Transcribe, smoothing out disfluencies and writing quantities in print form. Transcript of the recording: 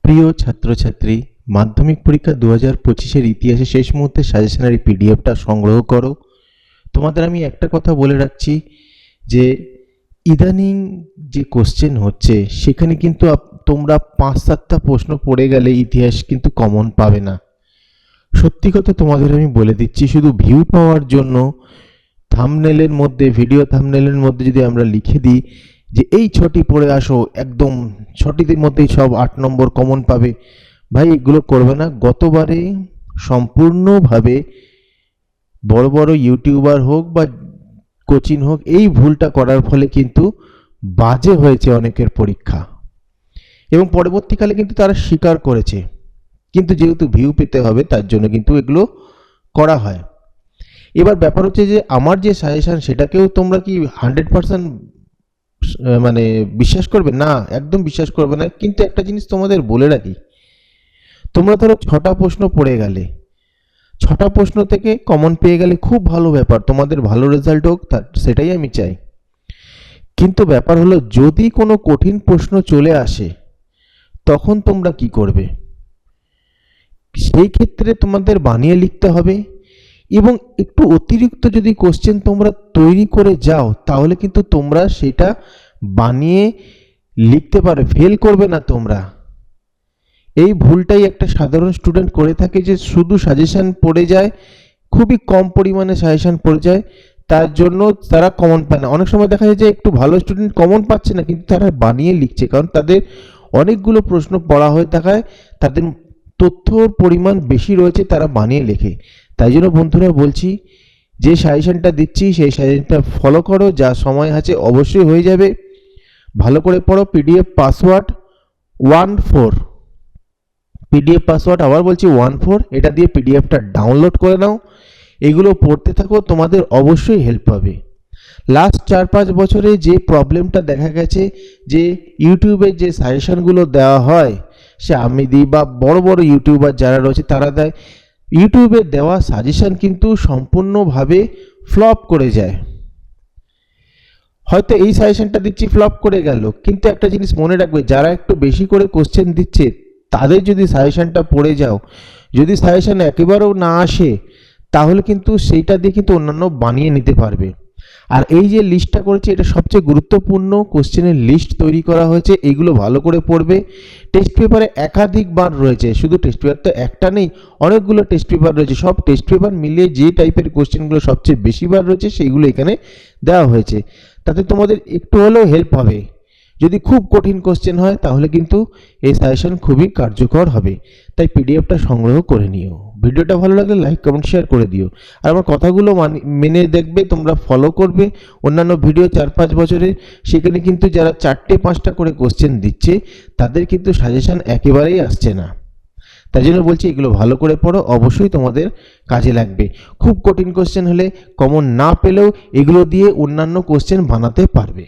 প্রিয় ছাত্রছাত্রী, মাধ্যমিক পরীক্ষা 2025-এর ইতিহাসে শেষ মুহূর্তে সাজেশনারি পিডিএফটা সংগ্রহ করো। তোমাদের আমি একটা কথা বলে রাখছি যে ইদানিং যে কোশ্চেন হচ্ছে সেখানে কিন্তু তোমরা 5-7টা প্রশ্ন পড়ে গেলে ইতিহাস কিন্তু কমন পাবে না। সত্যি কথা তোমাদের আমি বলে দিচ্ছি, শুধু ভিউ পাওয়ার জন্য থাম্বনেলের মধ্যে, ভিডিও থাম্বনেলের মধ্যে যদি আমরা লিখে দিই যে এই 6টি পড়ে আসো, একদম 6টির মধ্যেই সব 8 নম্বর কমন পাবে, ভাই এগুলো করবে না। গতবারে সম্পূর্ণভাবে বড় বড় ইউটিউবার হোক বা কোচিং হোক, এই ভুলটা করার ফলে কিন্তু বাজে হয়েছে অনেকের পরীক্ষা, এবং পরবর্তীকালে কিন্তু তারা স্বীকার করেছে। কিন্তু যেহেতু ভিউ পেতে হবে তার জন্য কিন্তু এগুলো করা হয়। এবার ব্যাপার হচ্ছে যে আমার যে সাজেশন সেটাকেও তোমরা কি 100% মানে বিশ্বাস করবে? না, একদম বিশ্বাস করবে না। কিন্তু একটা জিনিস তোমাদের বলে রাখি, তোমরা ধরো 6টা প্রশ্ন পড়ে গেলে, 6টা প্রশ্ন থেকে কমন পেয়ে গেলে খুব ভালো ব্যাপার, তোমাদের ভালো রেজাল্ট হোক, সেটাই আমি চাই। কিন্তু ব্যাপার হলো যদি কোনো কঠিন প্রশ্ন চলে আসে তখন তোমরা কি করবে? সেই ক্ষেত্রে তোমাদের বানিয়ে লিখতে হবে, এবং একটু অতিরিক্ত যদি কোশ্চেন তোমরা তৈরি করে যাও তাহলে কিন্তু তোমরা সেটা বানিয়ে লিখতে পারো, ফেল করবে না তোমরা। এই ভুলটাই একটা সাধারণ স্টুডেন্ট করে থাকে, যে শুধু সাজেশন পড়ে যায়, খুবই কম পরিমাণে সাজেশন পড়ে যায়, তার জন্য তারা কমন পায় না। অনেক সময় দেখা যায় যে একটু ভালো স্টুডেন্ট কমন পাচ্ছে না, কিন্তু তারা বানিয়ে লিখছে, কারণ তাদের অনেকগুলো প্রশ্ন পড়া হয়ে থাকায় তাদের তথ্যর পরিমাণ বেশি রয়েছে, তারা বানিয়ে লেখে। তাই জন্য বন্ধুরা বলছি, যে সাজেশনটা দিচ্ছি সেই সাজেশনটা ফলো করো, যা সময় আছে অবশ্যই হয়ে যাবে। ভালো করে পড়ো। পিডিএফ পাসওয়ার্ড 14, পিডিএফ পাসওয়ার্ড আবার বলছি 14, এটা দিয়ে পিডিএফটা ডাউনলোড করে নাও। এগুলো পড়তে থাকো, তোমাদের অবশ্যই হেল্প পাবে। লাস্ট 4-5 বছরে যে প্রবলেমটা দেখা গেছে, যে ইউটিউবে যে সাজেশনগুলো দেওয়া হয়, সে আমি দিই বা বড় বড় ইউটিউবার যারা রয়েছে তারা দেয়, ইউটিউবে দেওয়া সাজেশন কিন্তু সম্পূর্ণভাবে ফ্লপ করে যায়। হয়তো এই সাজেশনটা দিচ্ছি, ফ্লপ করে গেল, কিন্তু একটা জিনিস মনে রাখবে, যারা একটু বেশি করে কোশ্চেন দিচ্ছে তাদের যদি সাজেশনটা পড়ে যাও, যদি সাজেশন একেবারেও না আসে তাহলে কিন্তু সেইটা দিয়ে কিন্তু অন্যান্য বানিয়ে নিতে পারবে। আর এই যে লিস্টটা করেছে, এটা সবচেয়ে গুরুত্বপূর্ণ কোশ্চেনের লিস্ট তৈরি করা হয়েছে, এগুলো ভালো করে পড়বে। টেস্ট পেপারে একাধিকবার রয়েছে, শুধু টেস্ট পেপার তো একটা নেই, অনেকগুলো টেস্ট পেপার রয়েছে। সব টেস্ট পেপার মিলিয়ে যে টাইপের কোশ্চেনগুলো সবচেয়ে বেশিবার রয়েছে সেইগুলো এখানে দেওয়া হয়েছে, তাতে তোমাদের একটু হলেও হেল্প হবে। যদি খুব কঠিন কোশ্চেন হয় তাহলে কিন্তু এই সাজেশন খুবই কার্যকর হবে। তাই পিডিএফটা সংগ্রহ করে নিও। ভিডিওটা ভালো লাগলে লাইক, কমেন্ট, শেয়ার করে দিও। আর আমার কথাগুলো মেনে দেখবে, তোমরা ফলো করবে। অন্যান্য ভিডিও 4-5 বছরের, সেখানে কিন্তু যারা 4টে-5টা করে কোশ্চেন দিচ্ছে তাদের কিন্তু সাজেশন একেবারেই আসছে না। তাই জন্য বলছি, এগুলো ভালো করে পড়ো, অবশ্যই তোমাদের কাজে লাগবে। খুব কঠিন কোশ্চেন হলে, কমন না পেলেও এগুলো দিয়ে অন্যান্য কোশ্চেন বানাতে পারবে।